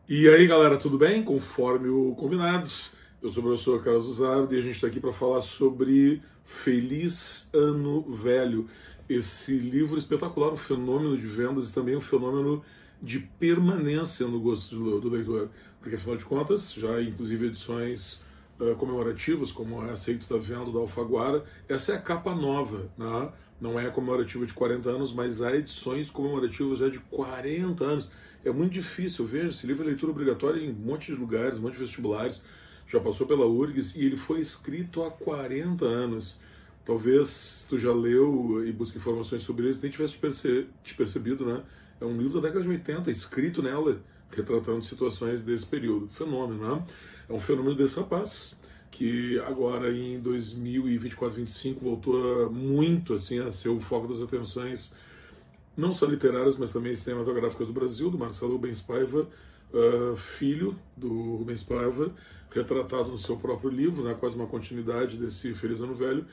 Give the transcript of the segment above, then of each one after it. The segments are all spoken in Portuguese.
E aí, galera, tudo bem? Conforme o combinado, eu sou o professor Carlos Uzardo e a gente está aqui para falar sobre Feliz Ano Velho, esse livro espetacular, um fenômeno de vendas e também um fenômeno de permanência no gosto do leitor, porque afinal de contas, já inclusive edições comemorativas, como essa aí que tu está vendo da Alfaguara, essa é a capa nova, né? Não é a comemorativa de 40 anos, mas há edições comemorativas já de 40 anos. É muito difícil, eu vejo, esse livro é leitura obrigatória em um monte de lugares, um monte de vestibulares, já passou pela URGS e ele foi escrito há 40 anos. Talvez tu já leu e busca informações sobre ele, nem tivesse te percebido, né? É um livro da década de 80, escrito nela, retratando situações desse período. Fenômeno, né? É um fenômeno desse rapaz, que agora em 2024, 2025 voltou muito assim a ser o foco das atenções, não só literárias, mas também cinematográficas do Brasil, do Marcelo Rubens Paiva, filho do Rubens Paiva, retratado no seu próprio livro, né, quase uma continuidade desse Feliz Ano Velho,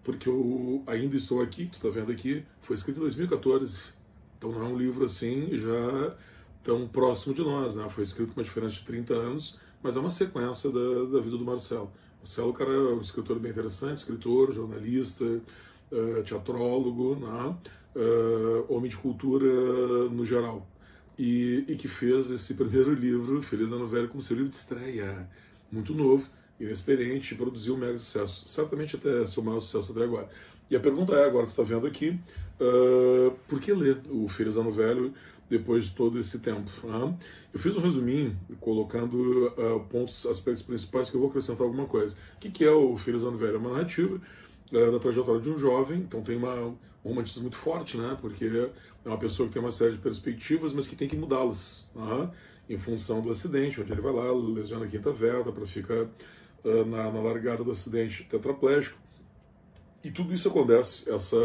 porque eu ainda estou aqui, tu está vendo aqui, foi escrito em 2014, então não é um livro assim já tão próximo de nós, né? Foi escrito com uma diferença de 30 anos, mas é uma sequência da vida do Marcelo. Marcelo, cara, é um escritor bem interessante, escritor, jornalista, teatrólogo, né? Homem de cultura no geral. E que fez esse primeiro livro, Feliz Ano Velho, como seu livro de estreia. Muito novo, inexperiente, e produziu um mega sucesso. Certamente até seu maior sucesso até agora. E a pergunta é, agora tu está vendo aqui, por que ler o Feliz Ano Velho depois de todo esse tempo? Eu fiz um resuminho, colocando pontos, aspectos principais que eu vou acrescentar alguma coisa. O que é o Feliz Ano Velho? É uma narrativa da trajetória de um jovem, então tem um romantismo muito forte, né? Porque é uma pessoa que tem uma série de perspectivas, mas que tem que mudá-las, em função do acidente, onde ele vai lá, lesiona a quinta vértebra para ficar na largada do acidente tetraplégico. E tudo isso acontece, essa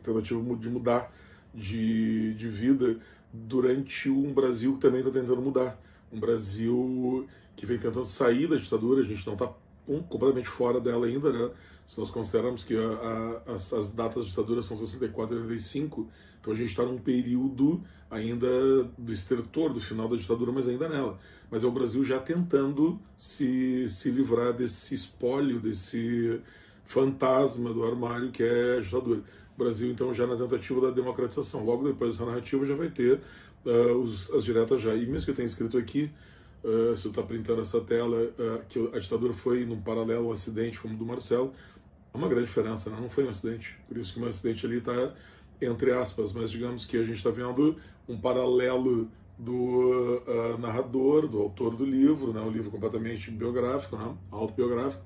tentativa de mudar de vida durante um Brasil que também está tentando mudar. Um Brasil que vem tentando sair da ditadura, a gente não está completamente fora dela ainda, né? Se nós considerarmos que as datas da ditadura são 64 e 85, então a gente está num período ainda do estertor, do final da ditadura, mas ainda nela. Mas é o Brasil já tentando se livrar desse espólio, desse fantasma do armário que é a ditadura. O Brasil, então, já na tentativa da democratização. Logo depois dessa narrativa já vai ter as diretas já. E mesmo que eu tenha escrito aqui, se eu estou printando essa tela, que a ditadura foi num paralelo, um acidente como o do Marcelo, há uma grande diferença, né? Não foi um acidente. Por isso que um acidente ali está entre aspas, mas digamos que a gente está vendo um paralelo do narrador, do autor do livro, né? Um livro completamente biográfico, né? Autobiográfico,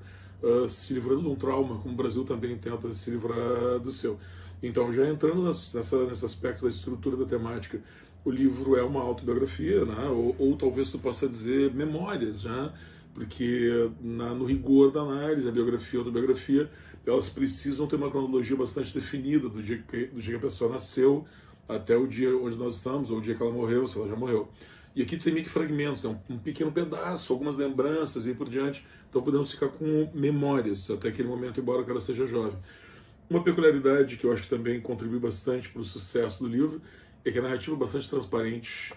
se livrando de um trauma, como o Brasil também tenta se livrar do seu. Então, já entrando nesse aspecto da estrutura da temática, o livro é uma autobiografia, né? ou talvez tu possa dizer memórias, né? Porque no rigor da análise, a biografia e a autobiografia, elas precisam ter uma cronologia bastante definida do dia que a pessoa nasceu até o dia onde nós estamos, ou o dia que ela morreu, se ela já morreu. E aqui tem meio que fragmentos, né? Um pequeno pedaço, algumas lembranças e por diante. Então podemos ficar com memórias até aquele momento, embora o cara seja jovem. Uma peculiaridade que eu acho que também contribui bastante para o sucesso do livro é que a narrativa é bastante transparente.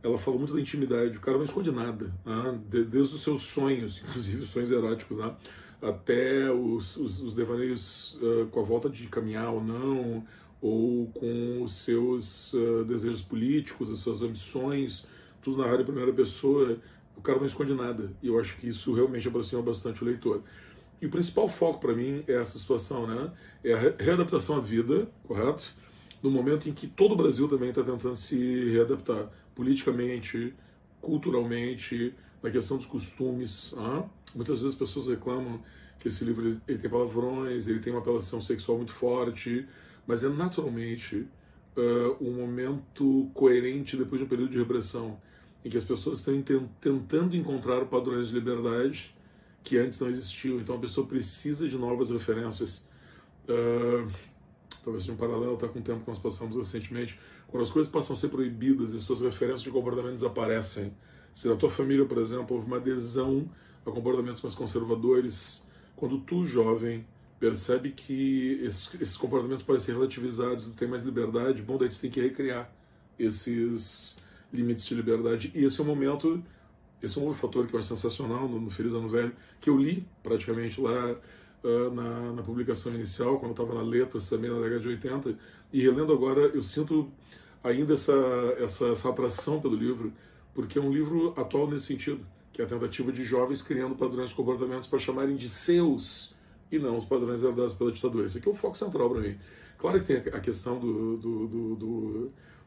Ela fala muito da intimidade, o cara não esconde nada, né? Desde os seus sonhos, inclusive os sonhos eróticos, né? Até os devaneios com a volta de caminhar ou não, ou com os seus desejos políticos, as suas ambições, tudo narrado em primeira pessoa. O cara não esconde nada, e eu acho que isso realmente aproxima bastante o leitor. E o principal foco para mim é essa situação, né? É a readaptação à vida, correto? No momento em que todo o Brasil também está tentando se readaptar politicamente, culturalmente, na questão dos costumes. Muitas vezes as pessoas reclamam que esse livro ele tem palavrões, ele tem uma apelação sexual muito forte, mas é naturalmente um momento coerente depois de um período de repressão, em que as pessoas estão tentando encontrar padrões de liberdade que antes não existiam. Então a pessoa precisa de novas referências. Talvez seja um paralelo com o tempo que nós passamos recentemente, quando as coisas passam a ser proibidas e suas referências de comportamento desaparecem. Se na tua família, por exemplo, houve uma adesão a comportamentos mais conservadores, quando tu, jovem, percebe que esses comportamentos parecem relativizados, tu tem mais liberdade, bom, daí tu tem que recriar esses limites de liberdade. E esse é um momento, esse é um outro fator que eu acho sensacional no Feliz Ano Velho, que eu li praticamente lá na publicação inicial, quando eu estava na Letras, também na década de 80, e relendo agora, eu sinto ainda essa atração pelo livro, porque é um livro atual nesse sentido, que é a tentativa de jovens criando padrões de comportamentos para chamarem de seus, e não os padrões herdados pela ditadura. Esse aqui é o foco central para mim. Claro que tem a questão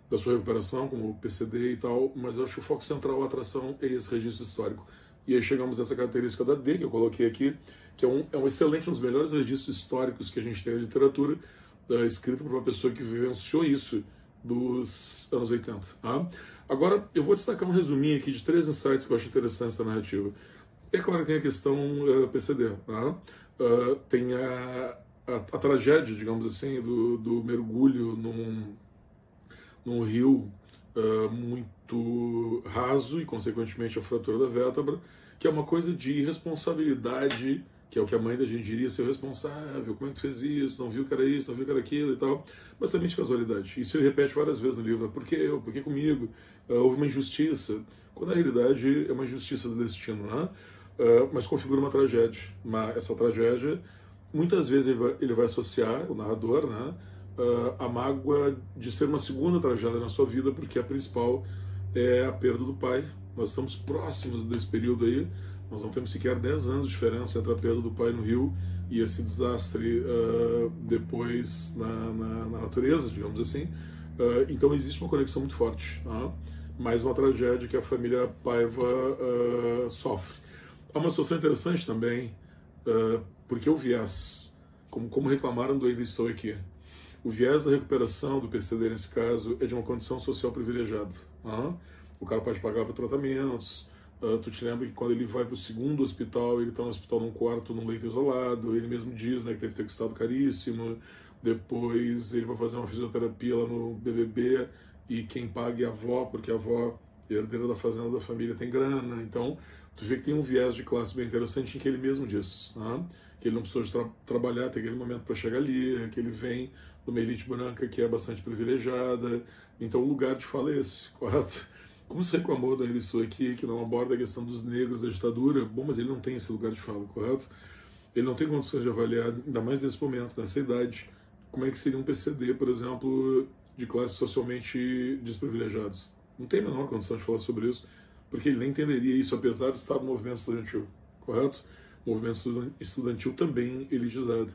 da sua recuperação, como o PCD e tal, mas eu acho que o foco central, a atração, é esse registro histórico. E aí chegamos a essa característica da D, que eu coloquei aqui, que é um excelente, um dos melhores registros históricos que a gente tem na literatura, escrito por uma pessoa que vivenciou isso dos anos 80. Tá? Agora, eu vou destacar um resuminho aqui de 3 insights que eu acho interessantes da narrativa. É claro que tem a questão PCD, tá? Tem a tragédia, digamos assim, do mergulho num rio muito raso e, consequentemente, a fratura da vértebra, que é uma coisa de irresponsabilidade, que é o que a mãe da gente diria ser responsável, como é que tu fez isso, não viu que era isso, não viu que era aquilo e tal, mas também de casualidade. Isso ele repete várias vezes no livro, por que eu, por que comigo, houve uma injustiça, quando na realidade é uma injustiça do destino, né? Mas configura uma tragédia. Essa tragédia, muitas vezes ele vai associar, o narrador, né, a mágoa de ser uma segunda tragédia na sua vida, porque a principal é a perda do pai. Nós estamos próximos desse período aí, nós não temos sequer 10 anos de diferença entre a perda do pai no rio e esse desastre depois na natureza, digamos assim. Então existe uma conexão muito forte. Tá? Mais uma tragédia que a família Paiva sofre. Há uma situação interessante também, porque o viés, como reclamaram do Ainda Estou Aqui, o viés da recuperação do PCD, nesse caso, é de uma condição social privilegiada. Tá? O cara pode pagar para tratamentos. Tu te lembra que quando ele vai para o segundo hospital, ele está no hospital num quarto, num leito isolado, ele mesmo diz, né, que deve ter custado caríssimo, depois ele vai fazer uma fisioterapia lá no BBB, e quem paga é a avó, porque a avó, herdeira da fazenda da família, tem grana. Então, tu vê que tem um viés de classe bem interessante em que ele mesmo diz, né, que ele não precisou de trabalhar, tem aquele momento para chegar ali, que ele vem de uma elite branca que é bastante privilegiada. Então, o lugar de fala é esse, correto? Como se reclamou da Ainda Estou Aqui, que não aborda a questão dos negros da ditadura, bom, mas ele não tem esse lugar de fala, correto? Ele não tem condições de avaliar, ainda mais nesse momento, nessa idade, como é que seria um PCD, por exemplo, de classes socialmente desprivilegiadas. Não tem a menor condição de falar sobre isso, porque ele nem entenderia isso, apesar de estar no movimento estudantil, correto? O movimento estudantil também elitizado.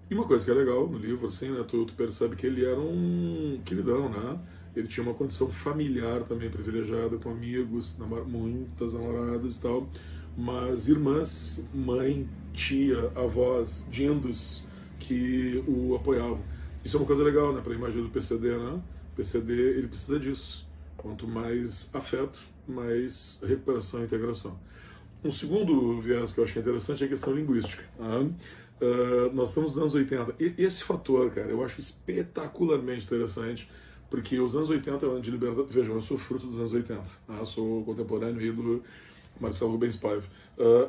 E uma coisa que é legal no livro, assim, né, tu percebe que ele era um queridão, né? Ele tinha uma condição familiar também privilegiada, com amigos, muitas namoradas e tal, mas irmãs, mãe, tia, avós, dindos que o apoiavam. Isso é uma coisa legal, né, para a imagem do PCD, né? O PCD, ele precisa disso. Quanto mais afeto, mais recuperação e integração. Um segundo viés que eu acho que é interessante é a questão linguística. Tá? Nós estamos nos anos 80. E esse fator, cara, eu acho espetacularmente interessante, porque os anos 80 é um ano de liberdade. Vejam, eu sou fruto dos anos 80. Tá? Sou contemporâneo aí do Marcelo Rubens Paiva.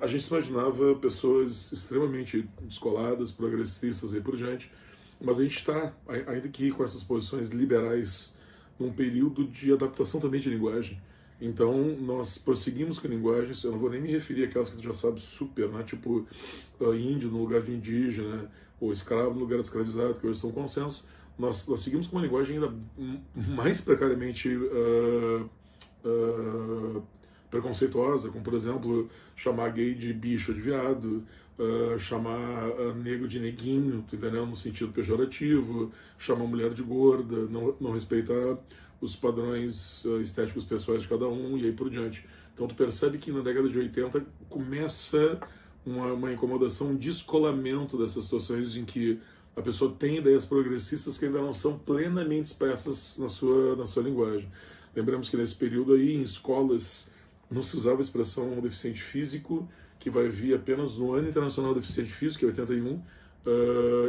A gente se imaginava pessoas extremamente descoladas, progressistas e por diante, mas a gente está, ainda que com essas posições liberais, num período de adaptação também de linguagem. Então, nós prosseguimos com linguagens, eu não vou nem me referir àquelas que tu já sabe super, né? Tipo índio no lugar de indígena, ou escravo no lugar de escravizado, que hoje são consensos. Nós seguimos com uma linguagem ainda mais precariamente preconceituosa, como, por exemplo, chamar gay de bicho ou de viado, chamar negro de neguinho, entendeu? No sentido pejorativo, chamar mulher de gorda, não respeitar os padrões estéticos pessoais de cada um, e aí por diante. Então tu percebe que na década de 80 começa uma incomodação, um descolamento dessas situações em que a pessoa tem ideias progressistas que ainda não são plenamente expressas na sua linguagem. Lembramos que nesse período aí, em escolas, não se usava a expressão deficiente físico, que vai vir apenas no Ano Internacional do Deficiente Físico, que é 81,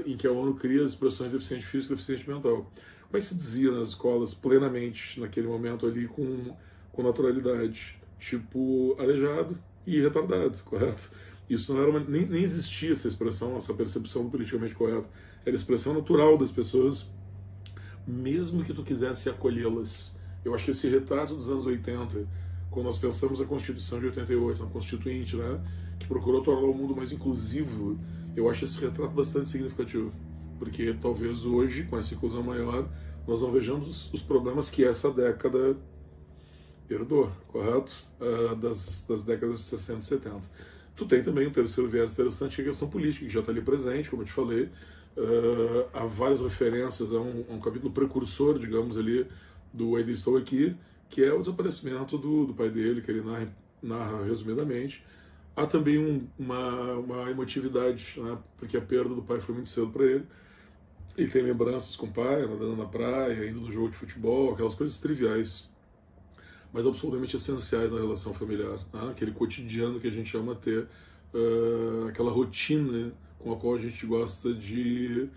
em que a ONU cria as expressões deficiente físico e deficiente mental. Mas se dizia nas escolas plenamente, naquele momento ali, com naturalidade, tipo aleijado e retardado, correto? Isso não era nem existia essa expressão, essa percepção do politicamente correto. Era a expressão natural das pessoas, mesmo que tu quisesse acolhê-las Eu acho que esse retrato dos anos 80, quando nós pensamos na Constituição de 88, na Constituinte, né, que procurou tornar o mundo mais inclusivo, eu acho esse retrato bastante significativo, porque talvez hoje, com essa inclusão maior, nós não vejamos os problemas que essa década herdou, correto? Das décadas de 60 e 70. Tu tem também um terceiro viés interessante, que é a questão política, que já está ali presente, como eu te falei. Há várias referências a um capítulo precursor, digamos, ali, do Ainda Estou Aqui, que é o desaparecimento do pai dele, que ele narra resumidamente. Há também uma emotividade, né, porque a perda do pai foi muito cedo para ele. Ele tem lembranças com o pai, nadando na praia, indo no jogo de futebol, aquelas coisas triviais, mas absolutamente essenciais na relação familiar, né? Aquele cotidiano que a gente ama ter, aquela rotina com a qual a gente gosta de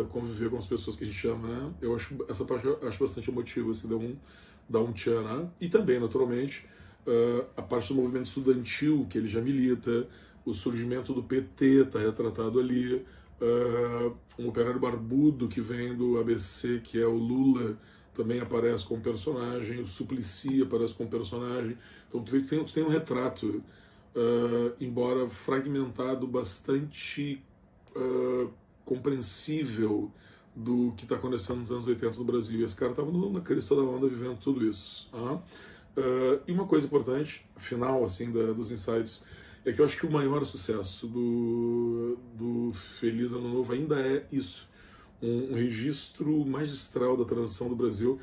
conviver com as pessoas que a gente ama, né? Eu acho essa parte bastante emotiva, se dá um tchan, né? E também, naturalmente, a parte do movimento estudantil que ele já milita, o surgimento do PT está retratado ali, um operário barbudo que vem do ABC, que é o Lula, também aparece como personagem, o Suplicy aparece como personagem. Então tu vê que tu tem um retrato, embora fragmentado, bastante compreensível do que está acontecendo nos anos 80 no Brasil. E esse cara estava na crista da onda vivendo tudo isso. E uma coisa importante, final assim, dos insights, é que eu acho que o maior sucesso do Feliz Ano Novo ainda é isso. Um registro magistral da transição do Brasil,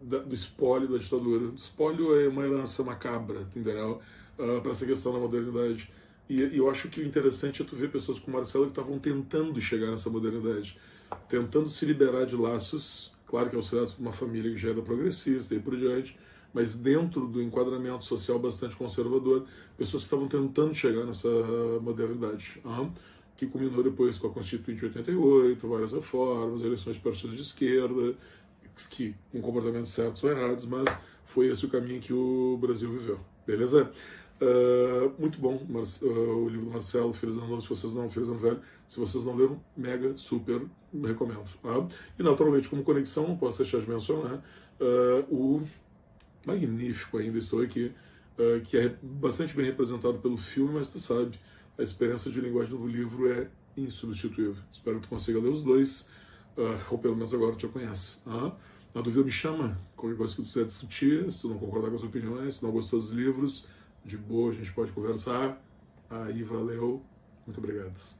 do espólio da ditadura. O espólio é uma herança macabra, entendeu? Para essa questão da modernidade. E eu acho que o interessante é tu ver pessoas como Marcelo que estavam tentando chegar nessa modernidade, tentando se liberar de laços, claro que é o certo de uma família que já era progressista e por diante, mas dentro do enquadramento social bastante conservador, pessoas que estavam tentando chegar nessa modernidade. Que culminou depois com a Constituinte de 88, várias reformas, eleições de partidos de esquerda, que com comportamentos certos ou errados, mas foi esse o caminho que o Brasil viveu. Beleza? Muito bom o livro do Marcelo, Feliz Ano Novo, Feliz Ano Velho. Se vocês não leram, mega, super, recomendo. E naturalmente, como conexão, não posso deixar de mencionar o magnífico Ainda Estou Aqui, que é bastante bem representado pelo filme, mas tu sabe, a experiência de linguagem do livro é insubstituível. Espero que tu consiga ler os dois, ou pelo menos agora tu já conhece. Na dúvida me chama, qualquer coisa que tu quiser discutir, se tu não concordar com as opiniões, se não gostou dos livros, de boa, a gente pode conversar. Aí, valeu, muito obrigado.